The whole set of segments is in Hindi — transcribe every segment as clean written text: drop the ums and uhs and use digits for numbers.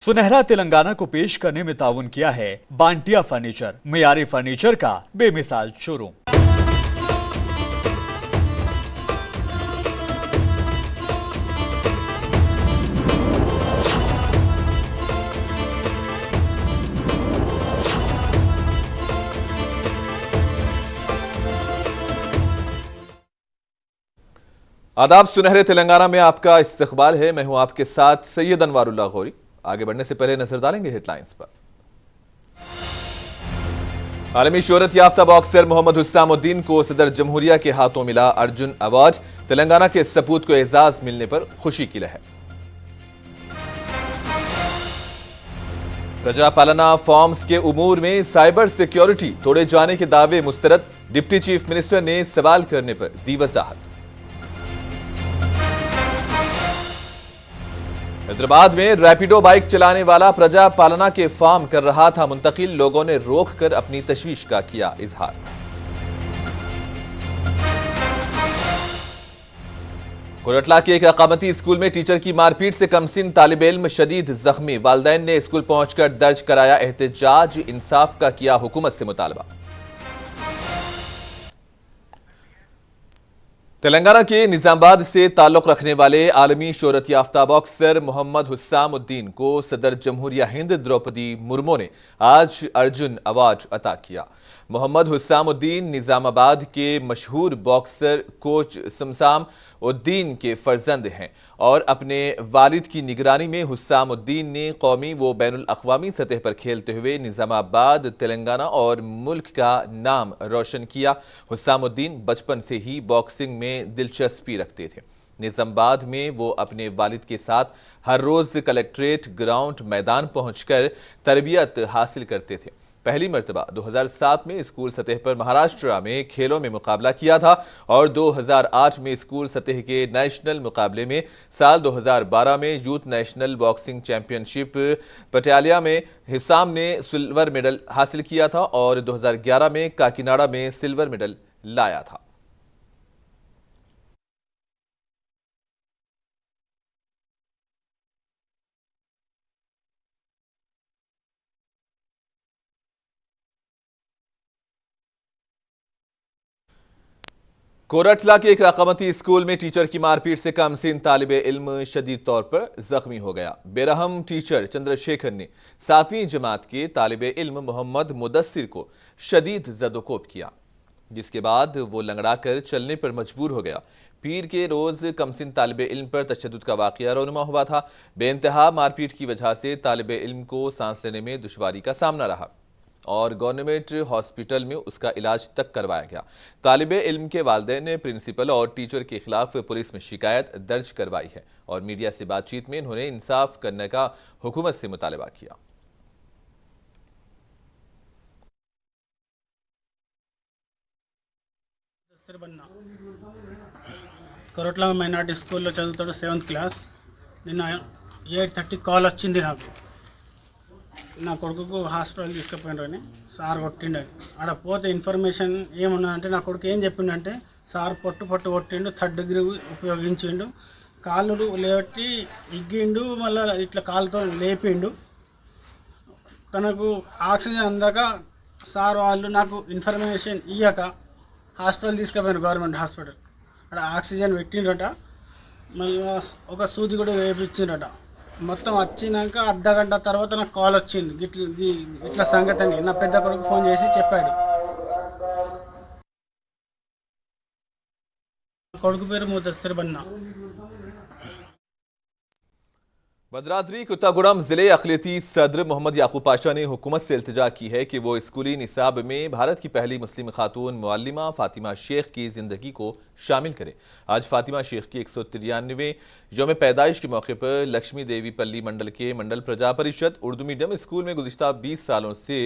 सुनहरा तेलंगाना को पेश करने में ताउन किया है बांटिया फर्नीचर, मियारी फर्नीचर का बेमिसाल शोरूम। आदाब, सुनहरे तेलंगाना में आपका इस्तकबाल है। मैं हूं आपके साथ सैयद अनवारुल्लाह गौरी। आगे बढ़ने से पहले नजर डालेंगे हेडलाइंस पर। आलमी शोहरत याफ्ता बॉक्सर मोहम्मद हुस्सामुद्दीन को सदर जमहूरिया के हाथों मिला अर्जुन अवार्ड। तेलंगाना के सपूत को एजाज मिलने पर खुशी की लहर। प्रजा पालना फॉर्म्स के उमूर में साइबर सिक्योरिटी तोड़े जाने के दावे मुस्तरद। डिप्टी चीफ मिनिस्टर ने सवाल करने पर दी वजाहत। हैदराबाद में रैपिडो बाइक चलाने वाला प्रजा पालना के फार्म कर रहा था मुंतकिल। लोगों ने रोककर अपनी तशवीश का किया इजहार। कोरटला के एक अकामती स्कूल में टीचर की मारपीट से कमसिन तालिब इल्म शदीद जख्मी। वालिदैन ने स्कूल पहुंचकर दर्ज कराया एहतजाज। इंसाफ का किया हुकूमत से मुतालबा। तेलंगाना के निजामाबाद से ताल्लुक रखने वाले आलमी शोहरत याफ्ता बॉक्सर मोहम्मद हुस्सामुद्दीन को सदर जमहूरिया हिंद द्रौपदी मुर्मू ने आज अर्जुन अवार्ड अता किया। मोहम्मद हुस्सामुद्दीन निजामाबाद के मशहूर बॉक्सर कोच शमसाम उद्दीन के फर्जंद हैं और अपने वालिद की निगरानी में हुस्सामुद्दीन ने कौमी व बैनुल अक़वामी सतह पर खेलते हुए निजामाबाद, तेलंगाना और मुल्क का नाम रोशन किया। हुस्सामुद्दीन बचपन से ही बॉक्सिंग में दिलचस्पी रखते थे। निजामाबाद में वो अपने वालिद के साथ हर रोज कलेक्ट्रेट ग्राउंड मैदान पहुंचकर तरबियत हासिल करते थे। पहली मर्तबा 2007 में स्कूल सतह पर महाराष्ट्र में खेलों में मुकाबला किया था और 2008 में स्कूल सतह के नेशनल मुकाबले में साल 2012 में youth national boxing championship Patiala में हिसाम ने सिल्वर मेडल हासिल किया था और 2011 में काकीनाडा में सिल्वर मेडल लाया था। कोरटला के एक अकामती स्कूल में टीचर की मारपीट से कमसिन तालिब इल्म शदीद तौर पर जख्मी हो गया। बेरहम टीचर चंद्रशेखर ने 7वीं जमात के तालिब इल्म मोहम्मद मुदस्सिर को शदीद जदोकोब किया, जिसके बाद वो लंगड़ाकर चलने पर मजबूर हो गया। पीर के रोज कमसिन तालिब इल्म पर तशद्दुद का वाकया रौनुमा हुआ था। बेइंतहा मारपीट की वजह से तालिब इल्म को सांस लेने में दुश्वारी का सामना रहा और गवर्नमेंट हॉस्पिटल में उसका इलाज तक करवाया गया। तालिब इल्म के वालिदैन ने प्रिंसिपल और टीचर के खिलाफ पुलिस में शिकायत दर्ज करवाई है और मीडिया से बातचीत में इन्होंने इंसाफ करने का हुकूमत से मुतालबा किया। కొరట్ల మైనార్టీ స్కూల్లో చదువుతాడు 7th క్లాస్. నిన్న 8:30 కాల్ వచ్చింది నాకు. నా కొడుకుకు హాస్పిటల్ తీసుకుపోయినని సార్ కొట్టిండని. ఆడ పోతే ఇన్ఫర్మేషన్ ఏమున్నదంటే నా కొడుకు ఏం చెప్పిండంటే సార్ పొట్టు కొట్టిండు, 3rd డిగ్రీ ఉపయోగించిండు, కాళ్ళు లేవట్టి ఇగ్గిండు, మళ్ళీ ఇట్లా కాళ్ళతో లేపిండు. తనకు ఆక్సిజన్ అందాక సార్ వాళ్ళు నాకు ఇన్ఫర్మేషన్ ఇయ్యక హాస్పిటల్ తీసుకుపోయాను, గవర్నమెంట్ హాస్పిటల్. అక్కడ ఆక్సిజన్ పెట్టిండట, మళ్ళీ ఒక సూది కూడా వేయించిండట. మొత్తం వచ్చినాక అర్ధగంట తర్వాత నాకు కాల్ వచ్చింది, ఇట్లా సంగతి అని. నా పెద్ద కొడుకు ఫోన్ చేసి చెప్పాడు. కొడుకు పేరు ముదస్సిర్ బన్నా. भद्राद्री कुत्तागुड़म जिले अखिलती सदर मोहम्मद याकूब पाशा ने हुकूमत से इल्तिजा की है कि वो स्कूली निसाब में भारत की पहली मुस्लिम खातून मुअल्लिमा फातिमा शेख की जिंदगी को शामिल करें। आज फातिमा शेख की 193वें यौम पैदाइश के मौके पर लक्ष्मी देवी पल्ली मंडल के मंडल प्रजा परिषद उर्दू मीडियम स्कूल में गुज़िश्ता 20 सालों से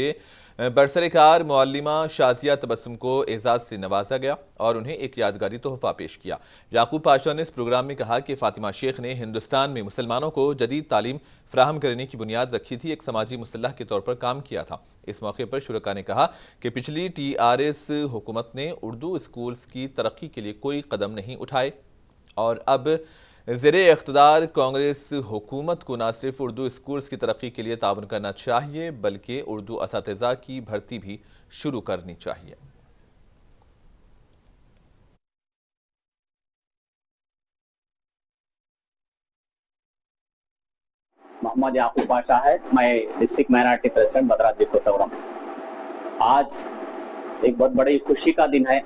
बरसरकार मुअल्लिमा शाजिया तबस्सुम को एजाज से नवाजा गया और उन्हें एक यादगारी तोहफा पेश किया। याकूब पाशा ने इस प्रोग्राम में कहा कि फातिमा शेख ने हिंदुस्तान में मुसलमानों को जदीद तालीम फराहम करने की बुनियाद रखी थी, एक समाजी मुसल्लह के तौर पर काम किया था। इस मौके पर शुरका ने कहा कि पिछली TRS हुकूमत ने उर्दू स्कूल्स की तरक्की के लिए कोई कदम नहीं उठाए और अब ज़ेर-ए-इक़्तिदार कांग्रेस हुकूमत को न सिर्फ उर्दू स्कूल्स की तरक्की के लिए ताउन करना चाहिए बल्कि उर्दू असातिज़ा की भर्ती भी शुरू करनी चाहिए। मोहम्मद याकूब पाशा है, मैं डिस्ट्रिक्ट माइनॉरिटी प्रेसिडेंट भद्राद्री कोत्तापुरम। आज एक बहुत बड़ी खुशी का दिन है।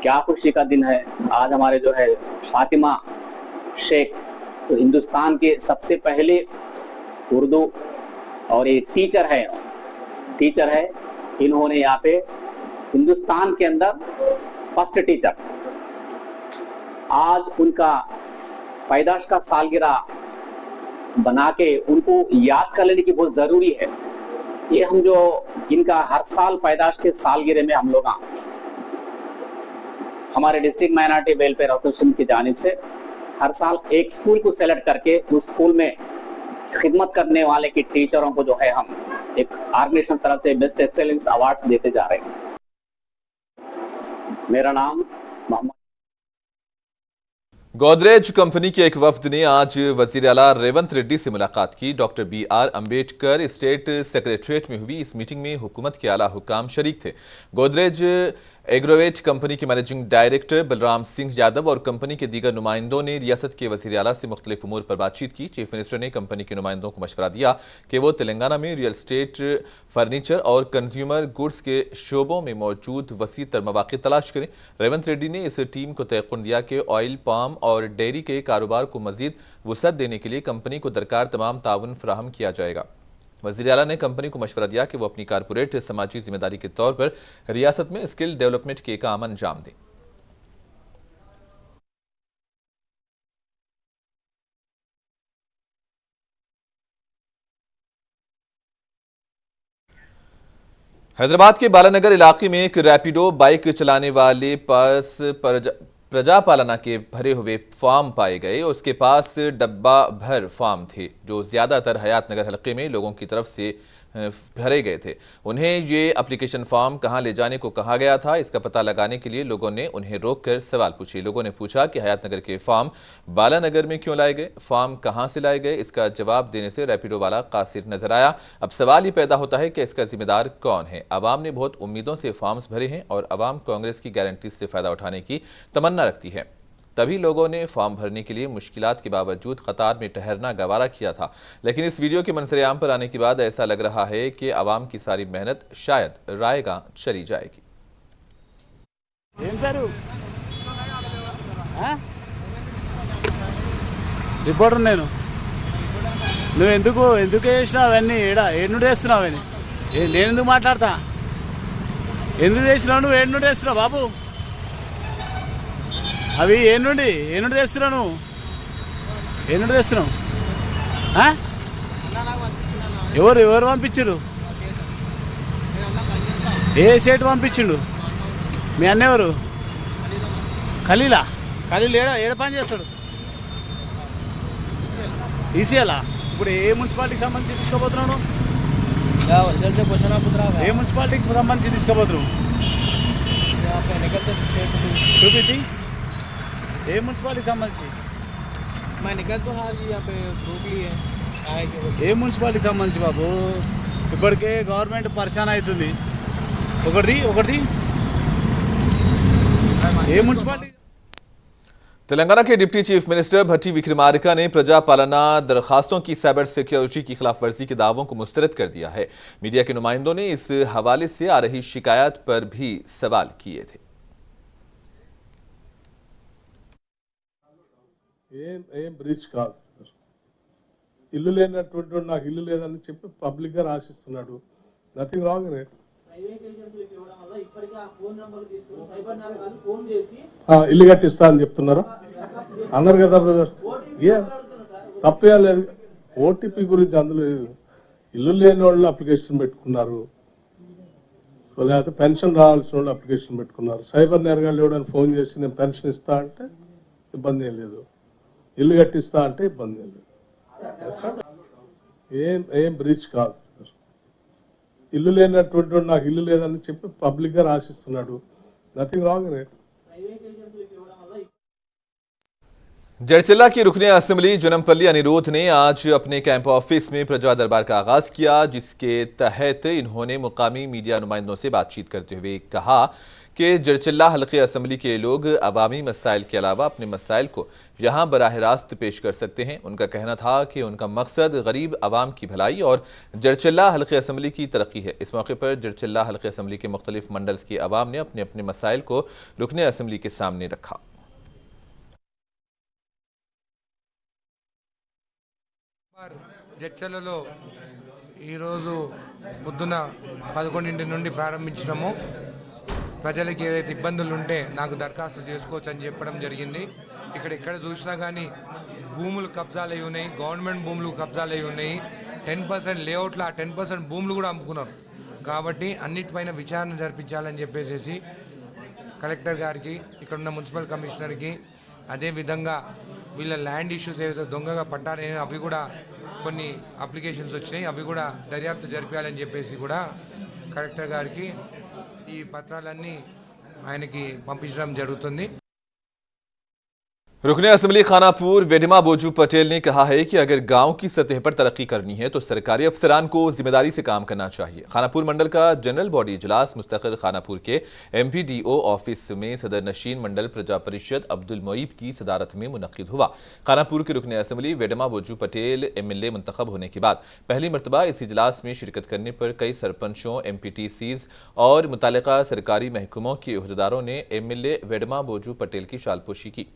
क्या खुशी का दिन है? आज हमारे जो है फातिमा शेख तो हिंदुस्तान के सबसे पहले उर्दू और ये टीचर है। इन्होंने यहाँ पे हिंदुस्तान के अंदर फर्स्ट टीचर, आज उनका पैदाश का सालगिरह बना के उनको याद कर लेने की बहुत जरूरी है। ये हम जो इनका हर साल पैदाश के सालगिरह में हम लोग हमारे डिस्ट्रिक्ट माइनॉरिटी वेलफेयर एसोसिएशन की जानिब से हर साल एक स्कूल को सेलेक्ट करके उस स्कूल में खिदमत करने वाले की टीचरों को जो है हम एक ऑर्गेनाइजेशन तरफ से बेस्ट एक्सेलेंस अवार्ड्स देते जा रहे हैं। मेरा नाम मोहम्मद। गोदरेज कंपनी के एक वफ्द ने आज वजीर आला रेवंत रेड्डी से मुलाकात की। Doctor BR Ambedkar state secretariat में हुई इस मीटिंग में हुकूमत के आला हुकाम शरीक थे। गोदरेज एग्रोवेट कंपनी के मैनेजिंग डायरेक्टर बलराम सिंह यादव और कंपनी के दीगर नुमाइंदों ने रियासत के वजीर आला से मुख्तलिफ उमूर पर बातचीत की। चीफ मिनिस्टर ने कंपनी के नुमाइंदों को मशवरा दिया कि वो तेलंगाना में रियल स्टेट, फर्नीचर और कंज्यूमर गुड्स के शोबों में मौजूद वसी तर मौक़े तलाश करें। रेवंत रेड्डी ने इस टीम को तयक़ुन दिया कि ऑयल, पाम और डेयरी के कारोबार को मजीद वसअत देने के लिए कंपनी को दरकार तमाम ताउन फराहम किया जाएगा। वज़ीर आला ने कंपनी को मशवरा दिया कि वो अपनी कारपोरेट समाजी जिम्मेदारी के तौर पर रियासत में स्किल डेवलपमेंट के काम अंजाम दें। हैदराबाद के बालानगर इलाके में एक रैपिडो बाइक चलाने वाले पास प्रजा पालना के भरे हुए फार्म पाए गए। उसके पास डब्बा भर फार्म थे जो ज्यादातर हयात नगर हलके में लोगों की तरफ से भरे गए थे। उन्हें ये एप्लीकेशन फॉर्म कहां ले जाने को कहा गया था, इसका पता लगाने के लिए लोगों ने उन्हें रोककर सवाल पूछे। लोगों ने पूछा कि हयात नगर के फॉर्म बालानगर में क्यों लाए गए, फॉर्म कहां से लाए गए। इसका जवाब देने से रैपिडो वाला कासिर नजर आया। अब सवाल ये पैदा होता है कि इसका जिम्मेदार कौन है। अवाम ने बहुत उम्मीदों से फॉर्म्स भरे हैं और अवाम कांग्रेस की गारंटी से फायदा उठाने की तमन्ना रखती है, तभी लोगों ने फॉर्म भरने के लिए मुश्किलात के बावजूद कतार में ठहरना गवारा किया था। लेकिन इस वीडियो के मंजर-ए-आम पर आने के बाद ऐसा लग रहा है कि अवाम की सारी मेहनत शायद रायगा चली जाएगी। रिपोर्टर నేను నువ్వు ఎందుకు చేసినావు అవన్నీ ఏడు చేస్తున్నావు అని నేను ఎందుకు మాట్లాడతా, ఎందుకు చేసినావు నువ్వు ఏడు చేస్తున్నావు బాబు, అవి ఏనుండి తెస్తున్నావు నువ్వు, ఏనుండి తెస్తున్నావు, ఎవరు పంపించారు, ఏ సేటు పంపించిండు, మీ అన్న ఎవరు, ఖలీల్ ఏడ పని చేస్తాడు, ఈసీఎలా, ఇప్పుడు ఏ మున్సిపాలిటీకి సంబంధించి తీసుకోబోతున్నావు, ఏ మున్సిపాలిటీకి సంబంధించి తీసుకోబోతున్నావు చూపించి, ఏ మున్సిపాలిటీ సంబంధించి, मैं निकल तो हाँ जी यहाँ पे रोक ली है आएगी। ఏ మున్సిపాలిటీ సంబంధించి బాబు, ఇప్పటికే గవర్నమెంట్ పరిశాన్ అవుతుంది, ఒకటి ఏ మున్సిపాలిటీ। तेलंगाना के डिप्टी चीफ मिनिस्टर भट्टी विक्रमार्का ने प्रजा पालना दरखास्तों की साइबर सिक्योरिटी की खिलाफ वर्जी के दावों को मुस्तरद कर दिया है। मीडिया के नुमाइंदों ने इस हवाले से आ रही शिकायत पर भी सवाल किए थे। ఏం బ్రీచ్ కాదు, ఇల్లు లేనటువంటి నాకు ఇల్లు లేదని చెప్పి పబ్లిక్ గా రాసిస్తున్నాడు. Nothing wrong in it. ఇల్లు కట్టిస్తా అని చెప్తున్నారు అన్నారు కదా బ్రదర్, ఏ తప్పే లేదు. ఓటీపీ గురించి అందులో ఇల్లు లేని వాళ్ళు అప్లికేషన్ పెట్టుకున్నారు, లేకపోతే పెన్షన్ రావాల్సిన వాళ్ళు అప్లికేషన్ పెట్టుకున్నారు. సైబర్ నేరగాళ్ళు ఎవడని ఫోన్ చేసి నేను పెన్షన్ ఇస్తా అంటే ఇబ్బంది ఏం లేదు, ఇల్లు కట్టిస్తా అంటే ఇబ్బంది ఏం లేదు. ఏం బ్రీచ్ కాదు, ఇల్లు లేనటువంటి నాకు ఇల్లు లేదని చెప్పి పబ్లిక్ గా రాసిస్తున్నాడు. Nothing wrong in it. Jadcherla की रुकने असेंबली जनमपल्ली अनिरुद्ध ने आज अपने कैंप ऑफिस में प्रजा दरबार का आगाज किया, जिसके तहत इन्होंने मुकामी मीडिया नुमाइंदों से बातचीत करते हुए कहा कि जड़चल्ला हल्के असेंबली के लोग अवामी मसाइल के अलावा अपने मसाइल को यहां बराह रास्त पेश कर सकते हैं। उनका कहना था कि उनका मकसद गरीब आवाम की भलाई और जड़चल्ला हल्के असेंबली की तरक्की है। इस मौके पर जड़चल्ला हल्के असेंबली के मुख्तलिफ मंडल्स के अवाम ने अपने अपने मसाइल को रुकने असेंबली के सामने रखा। జడ్చలలో ఈరోజు పొద్దున 11 నుండి ప్రారంభించినాము. ప్రజలకు ఏదైతే ఇబ్బందులు ఉంటే నాకు దరఖాస్తు చేసుకోవచ్చు అని చెప్పడం జరిగింది. ఇక్కడ చూసినా కానీ భూములు కబ్జాలు అయి ఉన్నాయి, గవర్నమెంట్ భూములు కబ్జాలు అయి ఉన్నాయి. 10% లేఅవుట్లో ఆ 10% భూములు కూడా అమ్ముకున్నారు. కాబట్టి అన్నిటిపైన విచారణ జరిపించాలని చెప్పేసి కలెక్టర్ గారికి, ఇక్కడున్న మున్సిపల్ కమిషనర్కి, అదేవిధంగా వీళ్ళ ల్యాండ్ ఇష్యూస్ ఏవైతే దొంగగా పట్టారని అవి కూడా కొన్ని అప్లికేషన్స్ వచ్చినాయి, అవి కూడా దర్యాప్తు జరిపించాలని చెప్పేసి కూడా కలెక్టర్ గారికి ఈ పత్రాలన్నీ ఆయనకి పంపించడం జరుగుతుంది. रुकने असेंबली खानापुर वेडिमा बोजू पटेल ने कहा है कि अगर गांव की सतह पर तरक्की करनी है तो सरकारी अफसरान को जिम्मेदारी से काम करना चाहिए। खानापुर मंडल का जनरल बॉडी इजलास मुस्तकिल खानापुर के MPDO ऑफिस में सदर नशीन मंडल प्रजा परिषद अब्दुल मोईद की सदारत में मुनक्किद हुआ। खानापुर के रुकने असेंबली वेडिमा बोजू पटेल MLA मुंतखब होने के बाद पहली मरतबा इस इजलास में शिरकत करने पर कई सरपंचों, MPTCs और मुतालिका सरकारी महकमों के अहदेदारों ने MLA वेडिमा बोजू पटेल की शालपोशी की।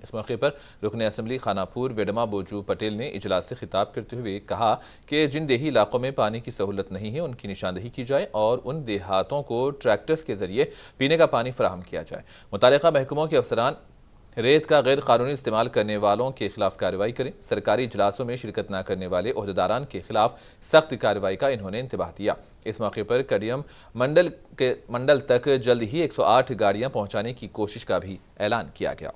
इस मौके पर रुकने असेंबली खानापुर वेडिमा बोजू पटेल ने इजलास से खिताब करते हुए कहा कि जिन देही इलाकों में पानी की सहूलत नहीं है उनकी निशानदेही की जाए और उन देहातों को ट्रैक्टर्स के जरिए पीने का पानी फराहम किया जाए। मुतालिका महकमों के अफसरान रेत का गैर कानूनी इस्तेमाल करने वालों के खिलाफ कार्रवाई करें। सरकारी इजलासों में शिरकत न करने वाले ओहदेदारान के खिलाफ सख्त कार्रवाई का इन्होंने इंतबाह दिया। इस मौके पर कडियम मंडल तक जल्द ही 108 गाड़ियां पहुंचाने की कोशिश का भी ऐलान किया गया।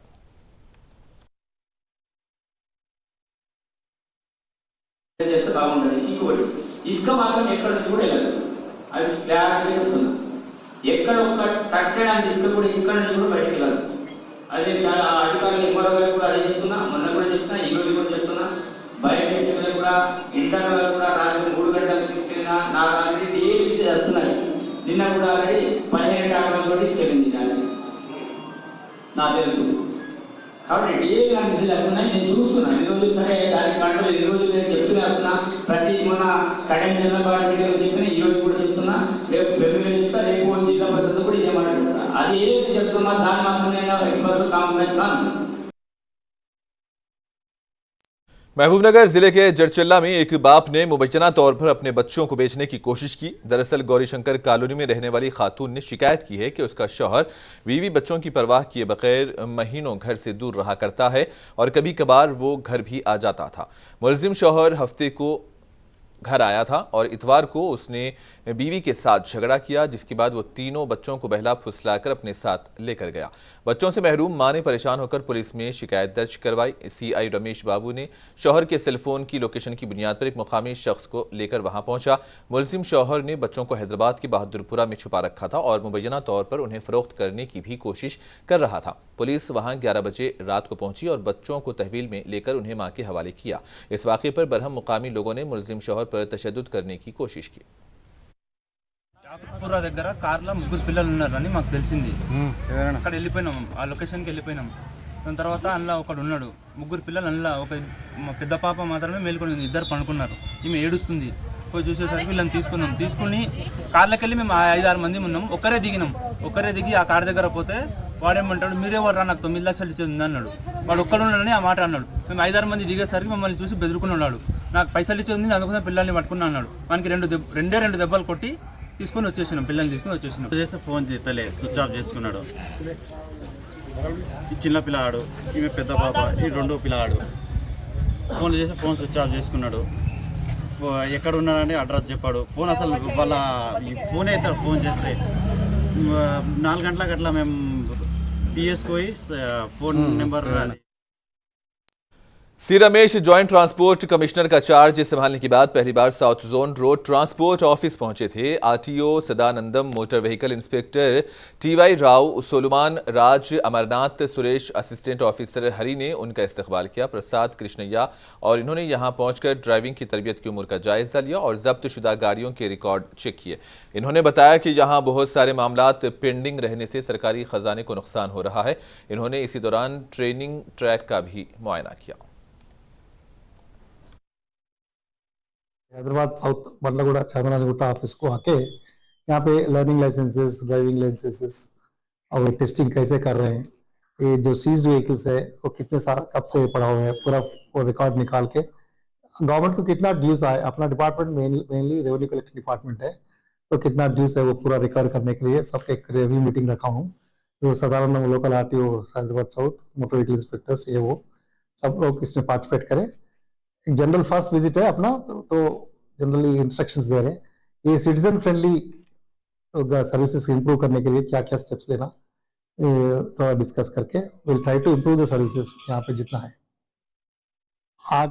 చేస్తే బాగుంటుంది. ఇంకొకటి ఇసుక మార్గం ఎక్కడ నుంచి కూడా వెళ్ళదు, అది క్లియర్గా చెప్తున్నా. ఎక్కడ ఒక్క తట్టడానికి ఇసుక కూడా ఇక్కడ నుంచి కూడా బయటకు వెళ్ళదు. అదే చాలా అధికారులు ఎంఆర్ఓ గారికి కూడా అదే చెప్తున్నా, మొన్న కూడా చెప్తున్నా, ఈ రోజు కూడా చెప్తున్నా. బయట డిస్ట్రిక్ట్ కూడా ఇంటర్నల్ కూడా రాత్రి 3 గంటలకు తీసుకెళ్ళినా నాకు ఆల్రెడీ డైలీ విజిట్ చేస్తున్నాయి. నిన్న కూడా ఆల్రెడీ 15 ఆటోలు కూడా తీసుకెళ్ళింది నాకు తెలుసు. కాబట్టి డైలీ నాకు విజిట్ చేస్తున్నాయి, నేను చూస్తున్నాను. ఈ రోజు సరే దానికి కంట్రోల్, ఈ రోజు నేను చెప్తున్నా, ప్రతి మొన్న కడెం జనరల్ బాడీ మీటింగ్లో చెప్పిన, ఈ రోజు కూడా చెప్తున్నా, రేపు ఫిబ్రవరి చెప్తా, రేపు జిల్లా పరిషత్ కూడా ఇదే మాట చెప్తా. అది ఏది చెప్తున్నా దాని మాత్రం నేను ఇబ్బందులు కాంప్రమైజ్ కాను. महबूबनगर जिले के जड़चल्ला में एक बाप ने मुबैना तौर पर अपने बच्चों को बेचने की कोशिश की। दरअसल गौरीशंकर कॉलोनी में रहने वाली खातून ने शिकायत की है कि उसका शौहर बीवी बच्चों की परवाह किए बगैर महीनों घर से दूर रहा करता है और कभी कभार वो घर भी आ जाता था। मुलजिम शौहर हफ्ते को घर आया था और इतवार को उसने बीवी के साथ झगड़ा किया, जिसके बाद वो तीनों बच्चों को बहला फुसलाकर अपने साथ लेकर गया। बच्चों से महरूम मां ने परेशान होकर पुलिस में शिकायत दर्ज करवाई। CI रमेश बाबू ने शौहर के सेलफोन की लोकेशन की बुनियाद पर एक मुकामी शख्स को लेकर वहां पहुंचा। मुलजिम शौहर ने बच्चों को हैदराबाद के बहादुरपुरा में छुपा रखा था और मुबैना तौर पर उन्हें फरोख्त करने की भी कोशिश कर रहा था। पुलिस वहां 11 बजे रात को पहुंची और बच्चों को तहवील में लेकर उन्हें मां के हवाले किया। इस वाक़े पर बरहम मुकामी लोगों ने मुलजिम शौहर पर तशद्दुद करने की कोशिश की। యాపూర దగ్గర కార్లో 3 పిల్లలు ఉన్నారని మాకు తెలిసింది. అక్కడ వెళ్ళిపోయినాం, ఆ లొకేషన్కి వెళ్ళిపోయినాం. దాని తర్వాత అందులో ఒకడు ఉన్నాడు, 3 పిల్లలు. అందులో ఒక పెద్ద పాప మాత్రమే మేల్కొని ఉంది, 2 పడుకున్నారు. ఈమె ఏడుస్తుంది. పోయి చూసేసరికి వీళ్ళని తీసుకుని కార్లోకి వెళ్ళి మేము 5-6 మంది ఉన్నాం. ఒక్కరే దిగి ఆ కార్ దగ్గర పోతే వాడేమంటాడు, మీరెవరు నాకు 9 లక్షలు ఇచ్చేది అన్నాడు. వాడు ఒక్కడు ఉన్నాడని ఆ మాట అన్నాడు. మేము 5-6 మంది దిగేసరికి మమ్మల్ని చూసి బెదురుకున్నాడు. నాకు పైసలు ఇచ్చేది అందుకోసం పిల్లల్ని పట్టుకున్నా అన్నాడు. మనకి 2 దెబ్బలు కొట్టి తీసుకొని వచ్చేసినాం, పిల్లల్ని తీసుకొని వచ్చేసినాం. చేస్తే ఫోన్ చేస్తలే, స్విచ్ ఆఫ్ చేసుకున్నాడు. ఈ చిన్న పిల్లాడు, ఈమె పెద్ద పాప, ఈ 2 పిల్లాడు. ఫోన్ చేస్తే ఫోన్ స్విచ్ ఆఫ్ చేసుకున్నాడు. ఎక్కడ ఉన్నాడని అడ్రస్ చెప్పాడు. ఫోన్ అసలు వాళ్ళ ఫోన్ అయితే ఫోన్ చేస్తే 4 గంటలకు అట్లా మేము PS పోయి phone number C Ramesh joint transport commissioner का चार्ज संभालने के बाद पहली बार south zone road transport office पहुंचे थे। RTO Sadanandam, motor vehicle inspector TY Rao, Solomon Raj, Amarnath Suresh, assistant officer Hari ने उनका इस्तकबाल किया। प्रसाद कृष्णैया और इन्होंने यहां पहुंचकर ड्राइविंग की तरबियत की उम्र का जायजा लिया और जब्त शुदा गाड़ियों के रिकॉर्ड चेक किए। इन्होंने बताया कि यहां बहुत सारे मामलात पेंडिंग रहने से सरकारी खजाने को नुकसान हो रहा है। इन्होंने इसी दौरान ट्रेनिंग ट्रैक का भी मुआयना किया। हैदराबाद साउथ बंडलगुड़ा चांदनागुट्टा ऑफिस को आके यहाँ पे लर्निंग लाइसेंसेस, ड्राइविंग लाइसेंसेस और टेस्टिंग कैसे कर रहे हैं, ये जो सीज्ड व्हीकल्स है वो कितने साल कब से पड़ा हुआ है, पूरा वो रिकॉर्ड निकाल के गवर्नमेंट को कितना ड्यूज आए, अपना department mainly revenue collection department है, तो कितना ड्यूज है वो पूरा रिकवर करने के लिए सबके एक रिव्यू मीटिंग रखा हूँ। जो साधारण local RTO Hyderabad south, motor vehicle inspectors, ये वो सब लोग इसमें पार्टिसिपेट करें। एक जनरल फर्स्ट विजिट है अपना, तो जनरली इंस्ट्रक्शंस दे रहे हैं। ये सिटीजन फ्रेंडली सर्विसेज इंप्रूव करने के लिए क्या क्या स्टेप्स लेना थोड़ा डिस्कस करके will try to improve the services यहाँ पे जितना है। आज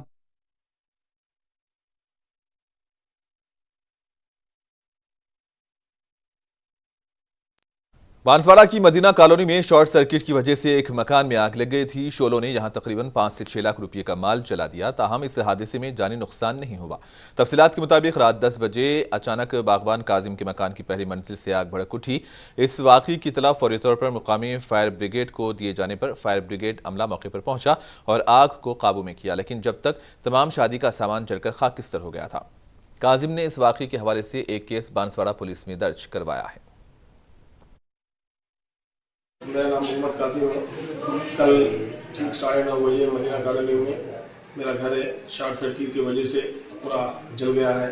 बांसवाड़ा की मदीना कॉलोनी में शॉर्ट सर्किट की वजह से एक मकान में आग लग गई थी। शोलों ने यहां तकरीबन 5 से 6 लाख रुपए का माल जला दिया। ताहम इस हादसे में जानी नुकसान नहीं हुआ। तफसीलात के मुताबिक रात 10 बजे अचानक बागबान काजिम के मकान की पहली मंजिल से आग भड़क उठी। इस वाकई की इतला फौरी तौर पर मुकामी फायर ब्रिगेड को दिए जाने पर फायर ब्रिगेड अमला मौके पर पहुंचा और आग को काबू में किया, लेकिन जब तक तमाम शादी का सामान जलकर खाकिस्तर हो गया था। काजिम ने इस वाकई के हवाले से एक केस बांसवाड़ा पुलिस में दर्ज करवाया है। मेरा नाम मोहम्मद कातिब है। कल ठीक 9:30 बजे मदीना कॉलोनी में मेरा घर है, शॉर्ट सर्किट की वजह से पूरा जल गया है।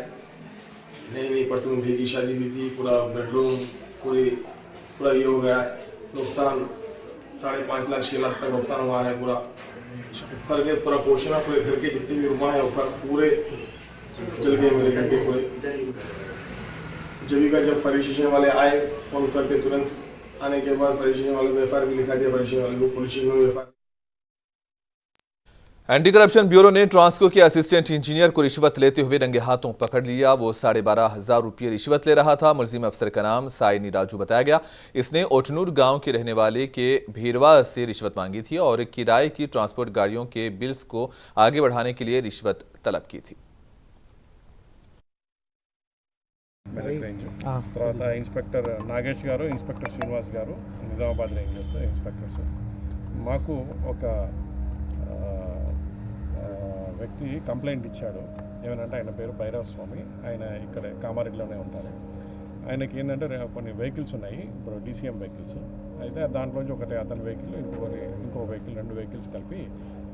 नई परसों भाई की शादी हुई थी, पूरा बेडरूम पूरा ये हो गया है। नुकसान 5.5 लाख 6 लाख तक नुकसान हुआ है। पूरा ऊपर के पूरा पोर्शन है, पूरे घर के जितने भी रूम है ऊपर पूरे जल गए मेरे घर के पूरे। जब फायर स्टेशन वाले आए फोन करके तुरंत आने के बाद फायर स्टेशन वालों को एफआईआर भी लिखा दिया, फायर स्टेशन वालों को पुलिस स्टेशन में एफआईआर। एंटी करप्शन ब्यूरो ने ट्रांसको के असिस्टेंट इंजीनियर को रिश्वत लेते हुए रंगे हाथों पकड़ लिया। वो 12,500 रुपये रिश्वत ले रहा था। मुलजिम अफसर का नाम साइनी राजू बताया गया। इसने ओटनूर गांव के रहने वाले के भीरवा से रिश्वत मांगी थी और किराए की ट्रांसपोर्ट गाड़ियों के बिल्स को आगे बढ़ाने के लिए रिश्वत तलब की थी। తర్వాత ఇన్స్పెక్టర్ నాగేష్ గారు, ఇన్స్పెక్టర్ శ్రీనివాస్ గారు, నిజామాబాద్ రేంజర్స్ ఇన్స్పెక్టర్స్, మాకు ఒక వ్యక్తి కంప్లైంట్ ఇచ్చాడు. ఏమనంటే ఆయన పేరు భైరవ స్వామి, ఆయన ఇక్కడ కామారెడ్డిలోనే ఉంటారు. ఆయనకి ఏంటంటే కొన్ని వెహికల్స్ ఉన్నాయి, ఇప్పుడు డీసీఎం వెహికల్స్. అయితే దాంట్లోంచి ఒకటి అతని వెహికల్, ఇంకో వెహికల్, 2 వెహికల్స్ కలిపి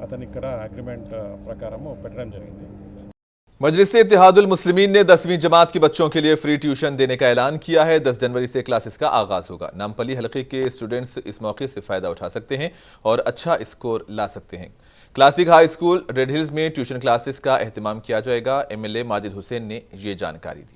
అతను ఇక్కడ అగ్రిమెంట్ ప్రకారం పెట్టడం జరిగింది। मजलिस इत्तेहादुल मुस्लिमीन ने 10वीं जमात के बच्चों के लिए फ्री ट्यूशन देने का ऐलान किया है। 10 जनवरी से क्लासेस का आगाज होगा। नामपली हलके के स्टूडेंट्स इस मौके से फायदा उठा सकते हैं और अच्छा स्कोर ला सकते हैं। Classic high school red hills में ट्यूशन क्लासेस का एहतमाम किया जाएगा। एमएलए माजिद हुसैन ने ये जानकारी दी।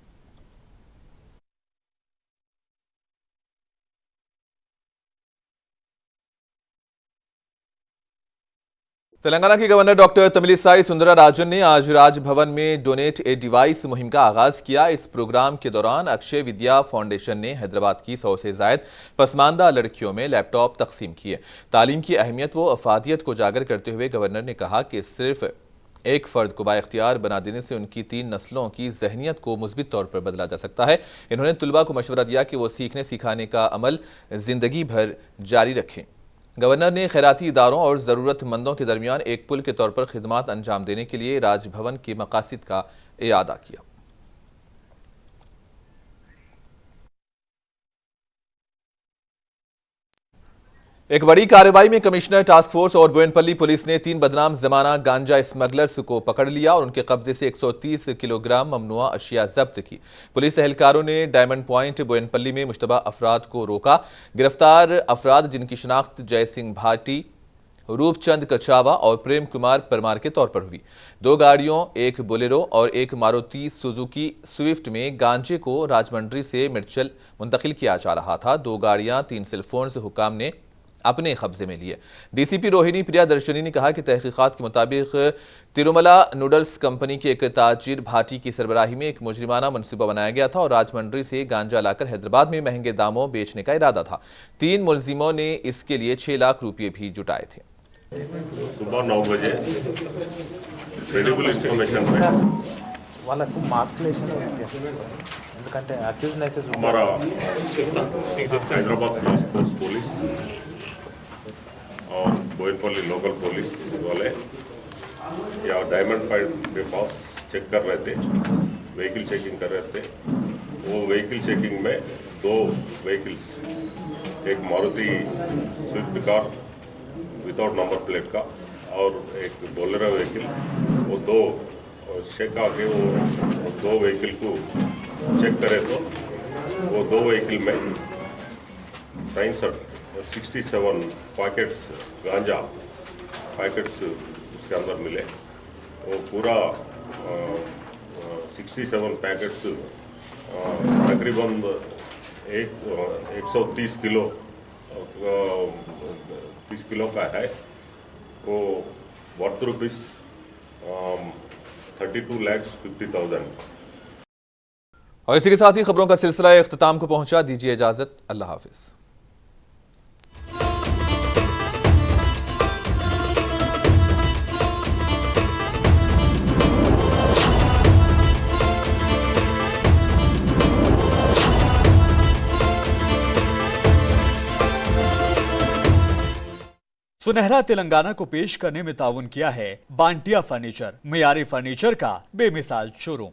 तेलंगाना के गवर्नर डॉक्टर तमिलिसाई सुंदरराजन ने आज राजभवन में डोनेट ए डिवाइस मुहिम का आगाज किया। इस प्रोग्राम के दौरान अक्षय विद्या फाउंडेशन ने हैदराबाद की 100 से जायद पसमानदा लड़कियों में लैपटॉप तकसीम किए। तालीम की अहमियत व अफादियत को उजागर करते हुए गवर्नर ने कहा कि सिर्फ एक फर्द को बाइख्तियार बना देने से उनकी 3 नस्लों की जहनियत को मुस्बित तौर पर बदला जा सकता है। इन्होंने तुलबा को मशवरा दिया कि वो सीखने सिखाने का अमल जिंदगी भर जारी रखें। गवर्नर ने खैराती इदारों और ज़रूरतमंदों के दरमियान एक पुल के तौर पर खिदमात अंजाम देने के लिए राजभवन के मकासिद का इयादा किया। एक बड़ी कार्रवाई में कमिश्नर टास्क फोर्स और बोयनपल्ली पुलिस ने 3 बदनाम जमाना गांजा स्मगलर्स को पकड़ लिया और उनके कब्जे से 130 किलोग्राम ममनुआ अशिया जब्त की। पुलिस एहलकारों ने डायमंड पॉइंट बोयनपल्ली में मुश्तबा अफराद को रोका। गिरफ्तार अफराद, जिनकी शिनाख्त जय सिंह भाटी, रूपचंद कछावा और प्रेम कुमार परमार के तौर पर हुई। 2 गाड़ियों, एक बोलेरो और एक मारुति सुजुकी स्विफ्ट में गांजे को राजमंड्री से मिर्चल मुंतकिल किया जा रहा था। 2 गाड़ियां, 3 सेलफोन्स हुकाम ने अपने कब्जे में लिए। डीसीपी रोहिणी प्रियादर्शनी ने कहा कि तहकीकात के मुताबिक तिरुमला नूडल्स कंपनी के एक ताजिर भाटी की सरबराही में एक मुजरिमाना मनसूबा बनाया गया था और राजमंड्री से गांजा लाकर हैदराबाद में महंगे दामों बेचने का इरादा था। 3 मुलजिमों ने इसके लिए 6 लाख रुपये भी जुटाए थे। सुबह 9 बजे क्रेडिबल इंफॉर्मेशन में हमारा हैदराबाद पुलिस और बोयनपल्ली लोकल पुलिस वाले या डायमंड पॉइंट के पास चेक कर रहे थे, व्हीकल चेकिंग कर रहे थे। वो व्हीकल चेकिंग में 2 व्हीकल्स, एक Maruti Swift car without number plate का और एक बोलेरो व्हीकल, वो 2 चेक आके वो 2 व्हीकल को चेक करे तो वो 2 व्हीकल में 67 पैकेट्स गांजा पैकेट्स उसके अंदर मिले। वो पूरा 67 पैकेट्स तकरीबन 130 किलो 30 किलो का है। वो वर्थ रुपीस 32,50,000। और इसी के साथ ही खबरों का सिलसिला इख्तिताम को पहुंचा। दीजिए इजाजत, अल्लाह हाफिज। सुनहरा तेलंगाना को पेश करने में ताउन किया है बांटिया फर्नीचर, मियारी फर्नीचर का बेमिसाल शोरूम।